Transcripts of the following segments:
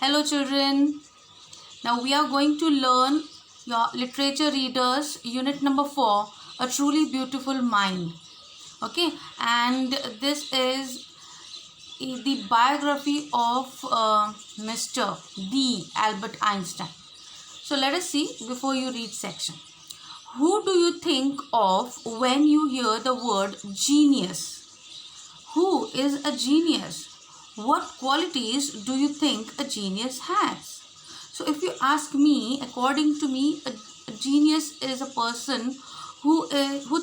Hello children. Now we are going to learn your literature readers unit number 4, a truly beautiful mind. Okay, and this is the biography of Mr. D. Albert Einstein. So let us see before you read section. Who do you think of when you hear the word genius? Who is a genius? What qualities do you think a genius has? So, if you ask me, according to me, a genius is a person who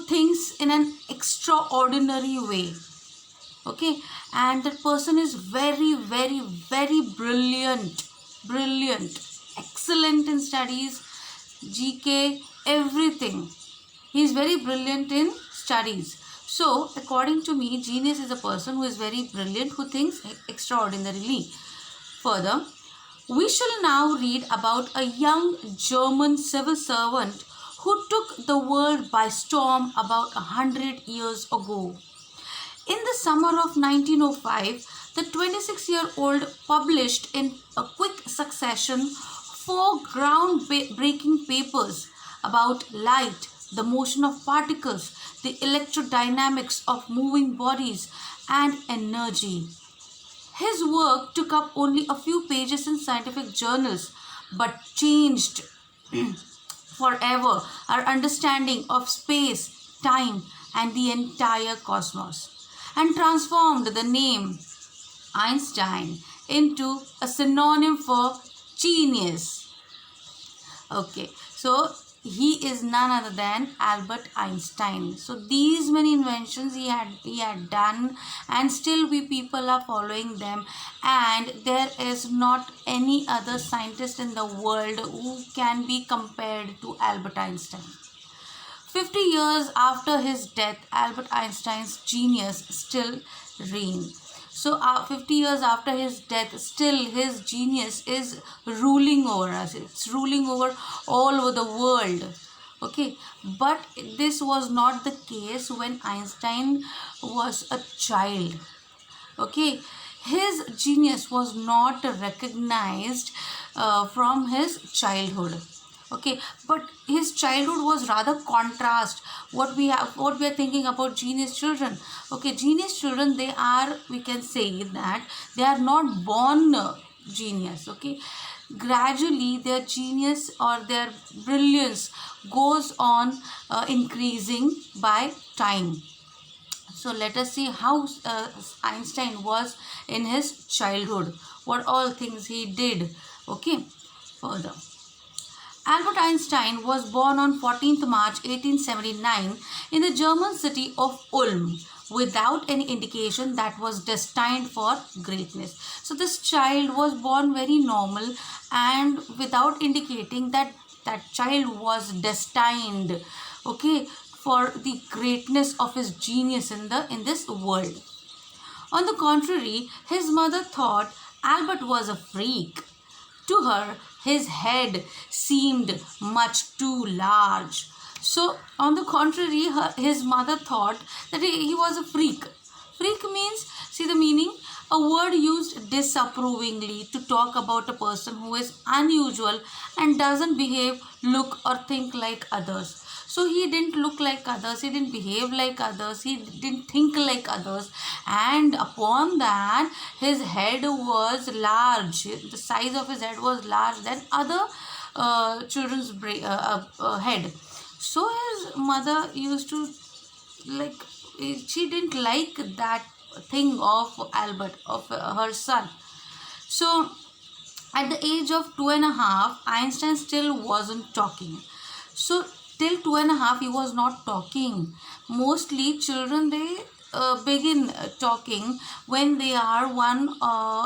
thinks in an extraordinary way. Okay, and that person is very, very, very brilliant, excellent in studies, GK, everything. He is very brilliant in studies. So, according to me, genius is a person who is very brilliant, who thinks extraordinarily. Further, we shall now read about a young German civil servant who took the world by storm about 100 years ago. In the summer of 1905, the 26-year-old published in a quick succession 4 groundbreaking papers about light, the motion of particles, the electrodynamics of moving bodies, and energy. His work took up only a few pages in scientific journals, but changed forever our understanding of space, time, and the entire cosmos, and transformed the name Einstein into a synonym for genius. Okay, so he is none other than Albert Einstein. So these many inventions he had done, and still we people are following them, and there is not any other scientist in the world who can be compared to Albert Einstein. 50 years after his death, Albert Einstein's genius still reigned. So 50 years after his death, still his genius is ruling over us. It's ruling over all over the world. Okay, but this was not the case when Einstein was a child. Okay, his genius was not recognized from his childhood. Okay, but his childhood was rather contrast what we are thinking about genius children. Okay, genius children, they are, we can say that they are not born genius. Okay, gradually their genius or their brilliance goes on increasing by time. So let us see how Einstein was in his childhood, what all things he did. Okay, further, Albert Einstein was born on 14th March 1879 in the German city of Ulm without any indication that was destined for greatness. So this child was born very normal and without indicating that that child was destined, okay, for the greatness of his genius in this world. On the contrary, his mother thought Albert was a freak. To her, his head seemed much too large. So, on the contrary, his mother thought that he was a freak. Freak means, see the meaning? A word used disapprovingly to talk about a person who is unusual and doesn't behave, look, or think like others. So he didn't look like others, he didn't behave like others, he didn't think like others, and upon that his head was large, the size of his head was large than other children's head. So his mother used to, like, she didn't like that thing of Albert, of her son. So at the age of 2.5, Einstein still wasn't talking. So till 2.5 he was not talking. Mostly children, they begin talking when they are 1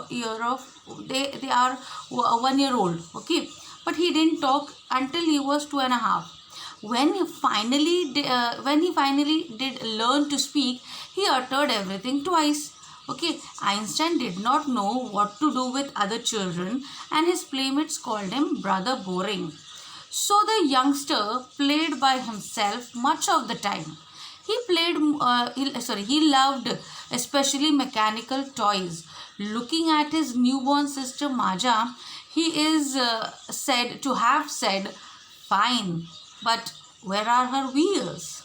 year of, they are 1 year old. Okay, but he didn't talk until he was 2.5. When he finally did learn to speak, he uttered everything twice. Okay, Einstein did not know what to do with other children, and his playmates called him Brother Boring. So the youngster played by himself much of the time. He loved especially mechanical toys. Looking at his newborn sister Maja, he is said to have said, "Fine, but where are her wheels?"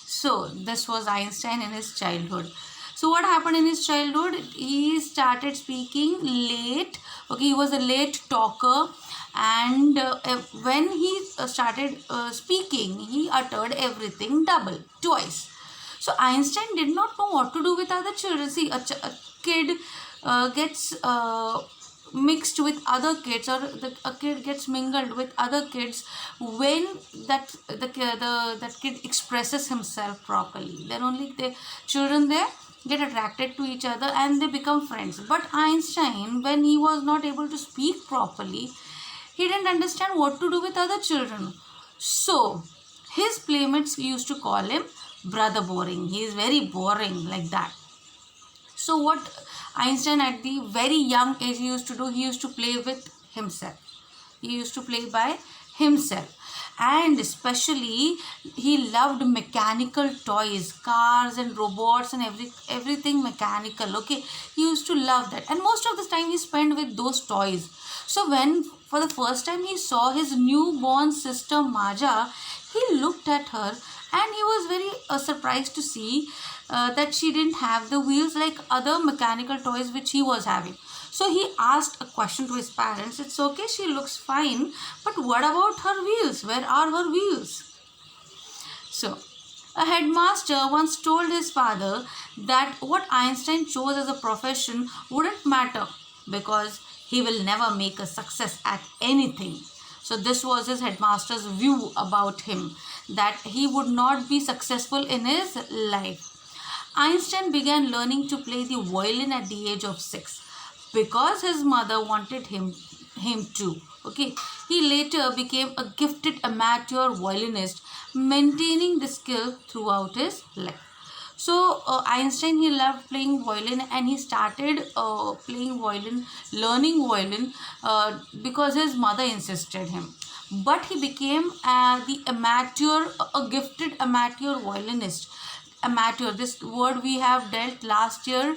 So this was Einstein in his childhood. So what happened in his childhood? He started speaking late. Okay, he was a late talker, and when he started speaking, he uttered everything double, twice. So Einstein did not know what to do with other children. See, a kid gets mixed with other kids, or a kid gets mingled with other kids when that kid expresses himself properly. Then only the children there get attracted to each other and they become friends. But Einstein, when he was not able to speak properly, he didn't understand what to do with other children. So his playmates used to call him brother boring. He is very boring, like that. So what Einstein at the very young age he used to do, he used to play with himself. He used to play by himself. And especially he loved mechanical toys, cars and robots and everything mechanical. Okay, he used to love that, and most of the time he spent with those toys. So when for the first time he saw his newborn sister Maja, he looked at her and he was very surprised to see that she didn't have the wheels like other mechanical toys which he was having. So he asked a question to his parents. It's okay, she looks fine, but what about her wheels? Where are her wheels? So a headmaster once told his father that what Einstein chose as a profession wouldn't matter because he will never make a success at anything. So this was his headmaster's view about him, that he would not be successful in his life. Einstein began learning to play the violin at the age of 6 because his mother wanted him to. Okay, he later became a gifted amateur violinist, maintaining the skill throughout his life. So Einstein, he loved playing violin, and he started playing violin, learning violin because his mother insisted him. But he became a gifted amateur violinist. Amateur, this word we have dealt last year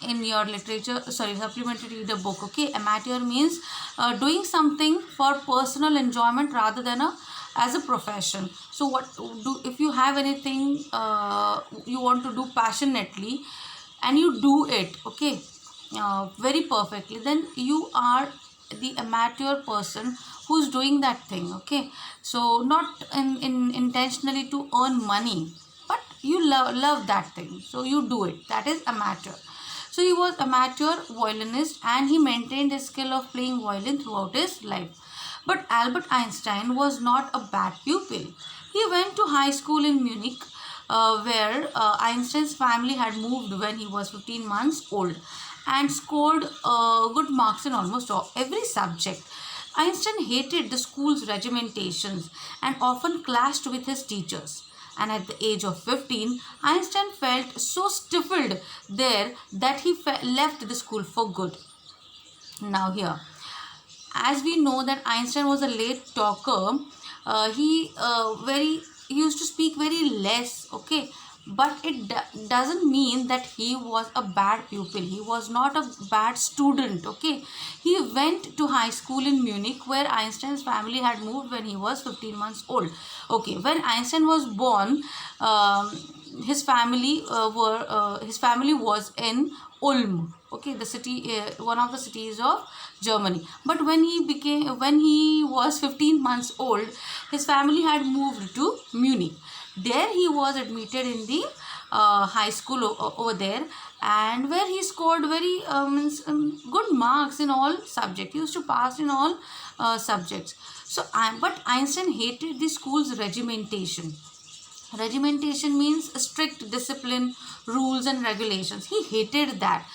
in your supplementary reader book. Okay, amateur means doing something for personal enjoyment rather than as a profession. So what do, if you have anything you want to do passionately and you do it, okay, very perfectly, then you are the amateur person who's doing that thing. Okay, so not in intentionally to earn money, but you love that thing, so you do it. That is amateur. So he was amateur violinist and he maintained his skill of playing violin throughout his life. But Albert Einstein was not a bad pupil. He went to high school in Munich, where Einstein's family had moved when he was 15 months old, and scored good marks in almost every subject. Einstein hated the school's regimentations and often clashed with his teachers. And at the age of 15, Einstein felt so stifled there that he left the school for good. Now here, as we know that Einstein was a late talker, he used to speak very less. Okay, but it doesn't mean that he was a bad pupil. He was not a bad student. Okay, he went to high school in Munich, where Einstein's family had moved when he was 15 months old. Okay, when Einstein was born, his family was in Ulm. Okay, the city, one of the cities of Germany. But when he was 15 months old, his family had moved to Munich. There he was admitted in the high school over there, and where he scored very good marks in all subjects. He used to pass in all subjects. So, but Einstein hated the school's regimentation. Regimentation means strict discipline, rules and regulations. He hated that.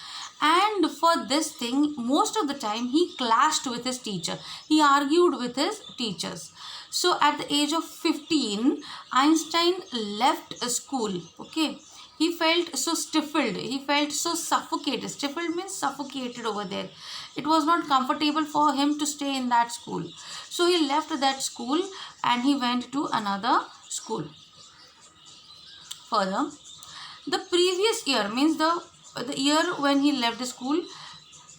And for this thing, most of the time he clashed with his teacher. He argued with his teachers. So at the age of 15, Einstein left school. Okay. He felt so stifled. He felt so suffocated. Stifled means suffocated over there. It was not comfortable for him to stay in that school. So he left that school and he went to another school. Further, the previous year, means the the year when he left the school,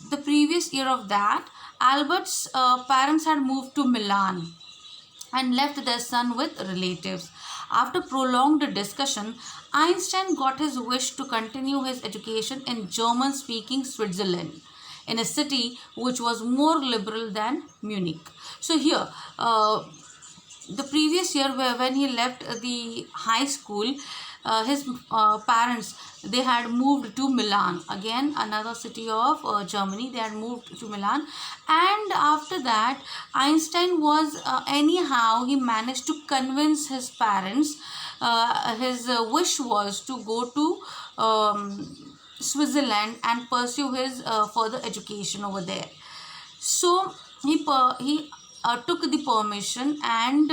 the previous year of that, Albert's parents had moved to Milan and left their son with relatives. After prolonged discussion, Einstein got his wish to continue his education in German speaking Switzerland, in a city which was more liberal than Munich. So, here, the previous year, when he left the high school, his parents, they had moved to Milan, again another city of Germany. They had moved to Milan, and after that Einstein was anyhow he managed to convince his parents. His wish was to go to Switzerland and pursue his further education over there. So he took the permission, and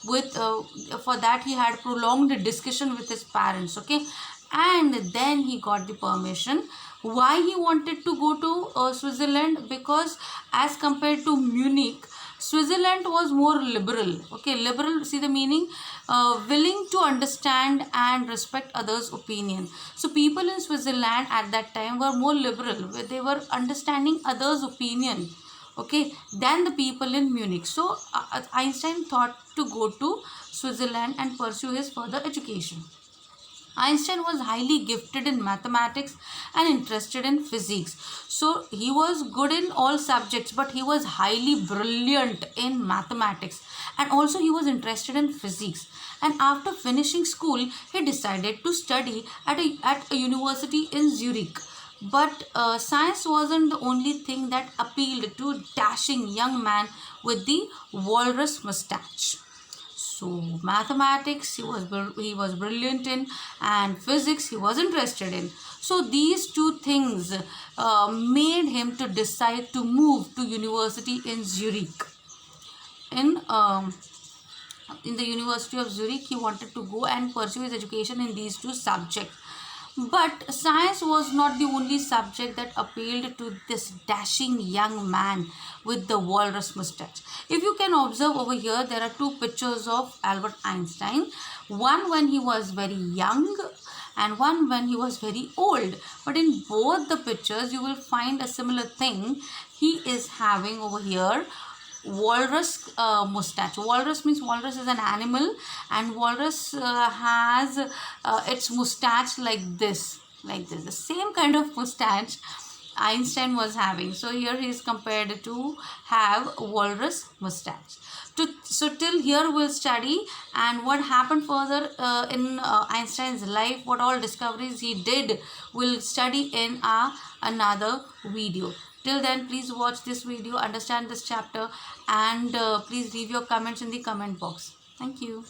with for that he had prolonged discussion with his parents. Okay, and then he got the permission. Why he wanted to go to Switzerland? Because as compared to Munich, Switzerland was more liberal. Okay, liberal, see the meaning, willing to understand and respect others' opinion. So people in Switzerland at that time were more liberal, where they were understanding others' opinion, okay, than the people in Munich. So Einstein thought to go to Switzerland and pursue his further education. Einstein was highly gifted in mathematics and interested in physics. So he was good in all subjects, but he was highly brilliant in mathematics, and also he was interested in physics. And after finishing school, he decided to study at a university in Zurich. But science wasn't the only thing that appealed to dashing young man with the walrus mustache. So mathematics he was brilliant in, and physics he was interested in. So these two things made him to decide to move to university in Zurich. In the University of Zurich, he wanted to go and pursue his education in these two subjects. But science was not the only subject that appealed to this dashing young man with the walrus mustache. If you can observe over here, there are two pictures of Albert Einstein. One when he was very young and one when he was very old. But in both the pictures, you will find a similar thing. He is having over here walrus mustache. Walrus means walrus is an animal, and walrus has its mustache like this, the same kind of mustache Einstein was having. So here he is compared to have walrus mustache. So till here we'll study and what happened further in Einstein's life, what all discoveries he did, we'll study in another video. Till then, please watch this video, understand this chapter, and please leave your comments in the comment box. Thank you.